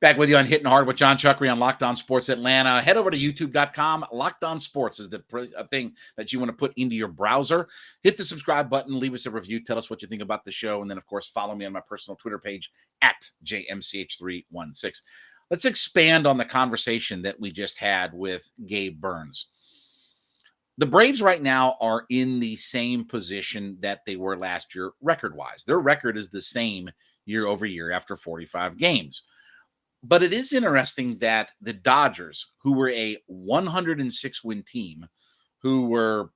Back with you on Hittin Hard with Jon Chuckery on Locked On Sports Atlanta. Head over to youtube.com. Locked On Sports is the thing that you want to put into your browser. Hit the subscribe button. Leave us a review. Tell us what you think about the show. And then, of course, follow me on my personal Twitter page at JMCH316. Let's expand on the conversation that we just had with Gabe Burns. The Braves right now are in the same position that they were last year record-wise. Their record is the same year over year after 45 games. But it is interesting that the Dodgers, who were a 106-win team, who were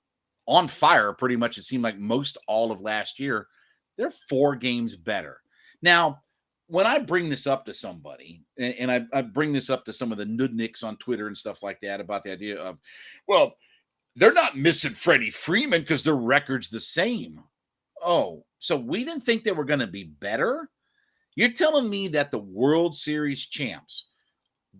on fire pretty much, it seemed like most all of last year, they're 4 games better. Now, when I bring this up to somebody, and I bring this up to some of the nudniks on Twitter and stuff like that about the idea of, well, they're not missing Freddie Freeman because their record's the same. Oh, so we didn't think they were going to be better? You're telling me that the World Series champs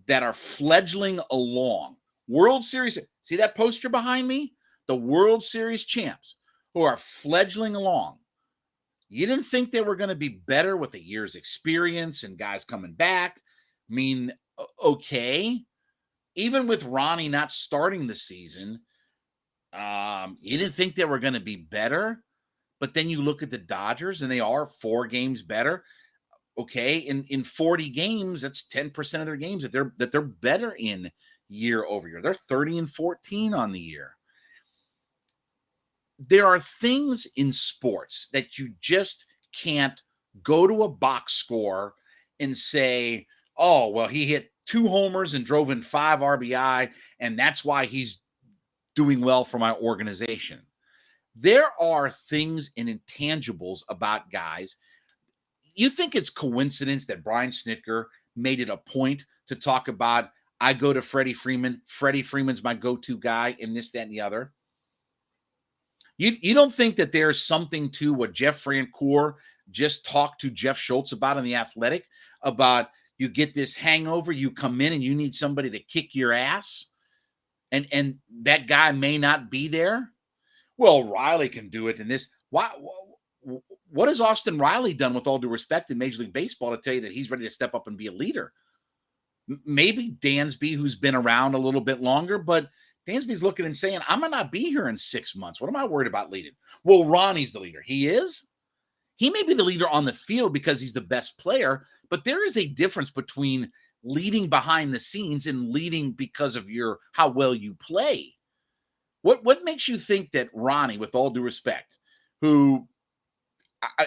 that are fledgling along, World Series, see that poster behind me? The World Series champs who are fledgling along, you didn't think they were going to be better with a year's experience and guys coming back? I mean, okay. Even with Ronnie not starting the season, you didn't think they were going to be better? But then you look at the Dodgers and they are 4 games better. Okay, in 40 games, that's 10% of their games that they're better in year over year. They're 30-14 on the year. There are things in sports that you just can't go to a box score and say, oh, well, he hit 2 homers and drove in 5 RBI, and that's why he's doing well for my organization. There are things and intangibles about guys. You think it's coincidence that Brian Snitker made it a point to talk about, I go to Freddie Freeman. Freddie Freeman's my go-to guy in this, that, and the other. You don't think that there's something to what Jeff Francoeur just talked to Jeff Schultz about in The Athletic, about you get this hangover, you come in and you need somebody to kick your ass, and that guy may not be there? Well, Riley can do it in this. Why? What has Austin Riley done, with all due respect, in Major League Baseball to tell you that he's ready to step up and be a leader? Maybe Dansby, who's been around a little bit longer, but Dansby's looking and saying, I'm going to not be here in 6 months. What am I worried about leading? Well, Ronnie's the leader. He is. He may be the leader on the field because he's the best player, but there is a difference between leading behind the scenes and leading because of how well you play. What makes you think that Ronnie, with all due respect, who,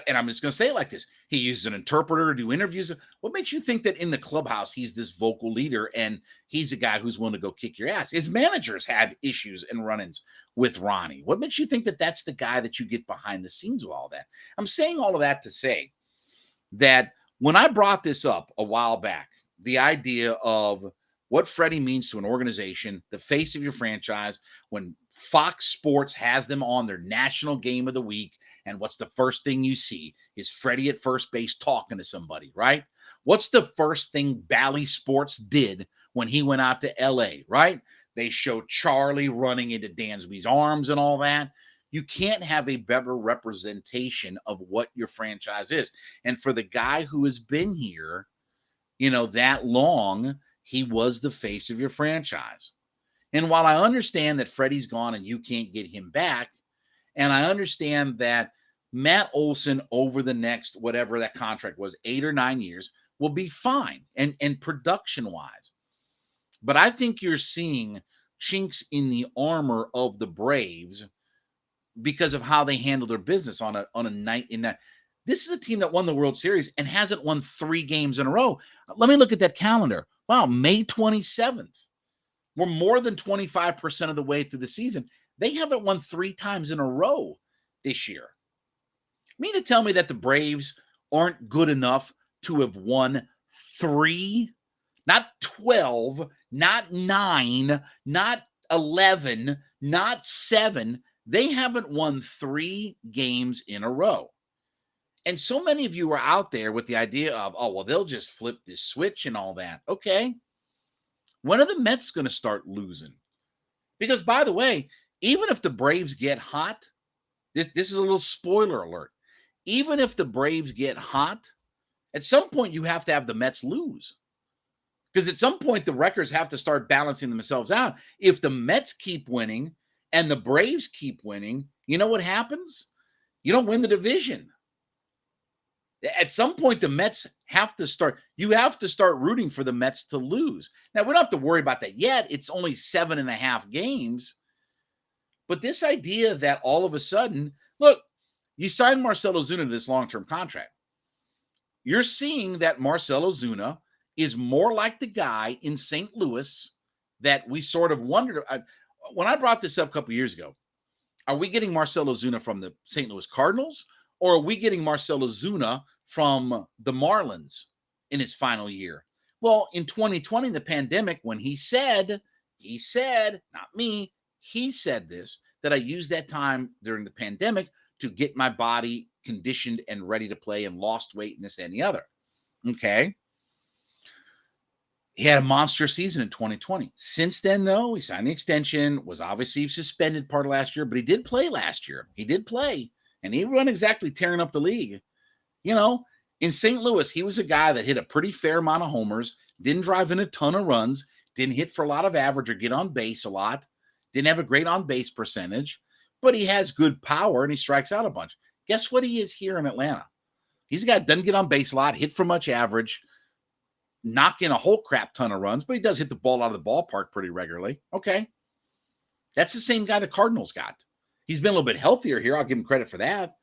and I'm just going to say it like this, he uses an interpreter to do interviews. What makes you think that in the clubhouse he's this vocal leader and he's a guy who's willing to go kick your ass? His managers had issues and run-ins with Ronnie. What makes you think that that's the guy that you get behind the scenes with all that? I'm saying all of that to say that when I brought this up a while back, the idea of what Freddie means to an organization, the face of your franchise, when Fox Sports has them on their national game of the week, and what's the first thing you see is Freddie at first base talking to somebody, right? What's the first thing Bally Sports did when he went out to LA, right? They showed Charlie running into Dansby's arms and all that. You can't have a better representation of what your franchise is. And for the guy who has been here, that long, he was the face of your franchise. And while I understand that Freddie's gone and you can't get him back, and I understand that Matt Olson over the next, whatever that contract was, 8 or 9 years, will be fine and production-wise. But I think you're seeing chinks in the armor of the Braves because of how they handle their business on a night in that. This is a team that won the World Series and hasn't won 3 games in a row. Let me look at that calendar. Wow, May 27th. We're more than 25% of the way through the season. They haven't won 3 times in a row this year. Mean to tell me that the Braves aren't good enough to have won 3, not 12, not 9, not 11, not 7. They haven't won 3 games in a row. And so many of you are out there with the idea of, oh, well, they'll just flip this switch and all that. Okay. When are the Mets going to start losing? Because, by the way, even if the Braves get hot, this is a little spoiler alert. Even if the Braves get hot, at some point you have to have the Mets lose. Because at some point, the records have to start balancing themselves out. If the Mets keep winning and the Braves keep winning, you know what happens? You don't win the division. At some point, the Mets have to start. You have to start rooting for the Mets to lose. Now, we don't have to worry about that yet. It's only 7.5 games. But this idea that all of a sudden, look, you signed Marcell Ozuna to this long-term contract. You're seeing that Marcell Ozuna is more like the guy in St. Louis that we sort of wondered. When I brought this up a couple years ago, are we getting Marcell Ozuna from the St. Louis Cardinals, or are we getting Marcell Ozuna from the Marlins in his final year? Well, in 2020, the pandemic, when he said, not me, he said this, that I used that time during the pandemic to get my body conditioned and ready to play and lost weight and this and the other. Okay. He had a monster season in 2020. Since then, though, he signed the extension, was obviously suspended part of last year, but he did play last year. He did play, and he wasn't exactly tearing up the league. You know, in St. Louis, he was a guy that hit a pretty fair amount of homers, didn't drive in a ton of runs, didn't hit for a lot of average or get on base a lot, didn't have a great on-base percentage, but he has good power and he strikes out a bunch. Guess what he is here in Atlanta? He's a guy that doesn't get on base a lot, hit for much average, knock in a whole crap ton of runs, but he does hit the ball out of the ballpark pretty regularly. Okay. That's the same guy the Cardinals got. He's been a little bit healthier here. I'll give him credit for that.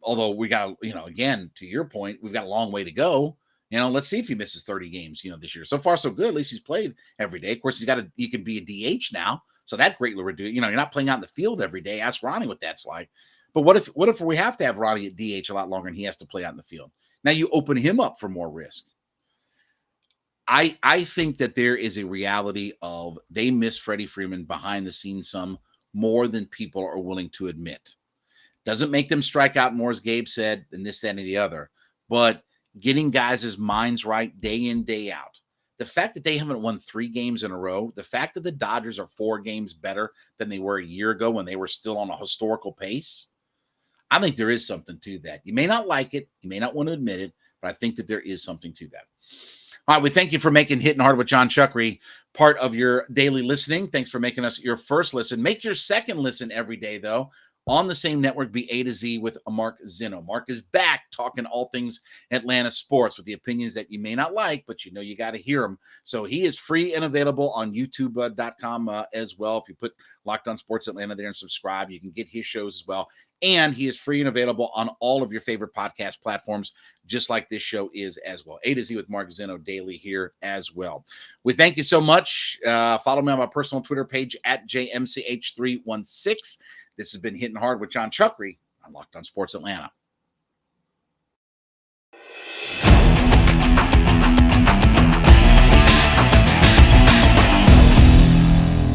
Although we got, again, to your point, we've got a long way to go. Let's see if he misses 30 games, this year. So far, so good. At least he's played every day. Of course, he can be a DH now. So that greatly reduced, you're not playing out in the field every day. Ask Ronnie what that's like. But what if we have to have Ronnie at DH a lot longer and he has to play out in the field? Now you open him up for more risk. I think that there is a reality of they miss Freddie Freeman behind the scenes some more than people are willing to admit. Doesn't make them strike out more, as Gabe said, than this, that, and the other. But getting guys' minds right day in, day out. The fact that they haven't won 3 games in a row, the fact that the Dodgers are 4 games better than they were a year ago when they were still on a historical pace, I think there is something to that. You may not like it. You may not want to admit it, but I think that there is something to that. All right, we thank you for making Hittin' Hard with Jon Chuckery part of your daily listening. Thanks for making us your first listen. Make your second listen every day, though. On the same network, be A to Z with Mark Zinno. Mark is back talking all things Atlanta sports with the opinions that you may not like, but you got to hear them. So he is free and available on YouTube.com as well. If you put Locked On Sports Atlanta there and subscribe, you can get his shows as well. And he is free and available on all of your favorite podcast platforms, just like this show is as well. A to Z with Mark Zinno daily here as well. We thank you so much. Follow me on my personal Twitter page at JMCH316. This has been Hittin' Hard with Jon Chuckery on Locked On Sports Atlanta.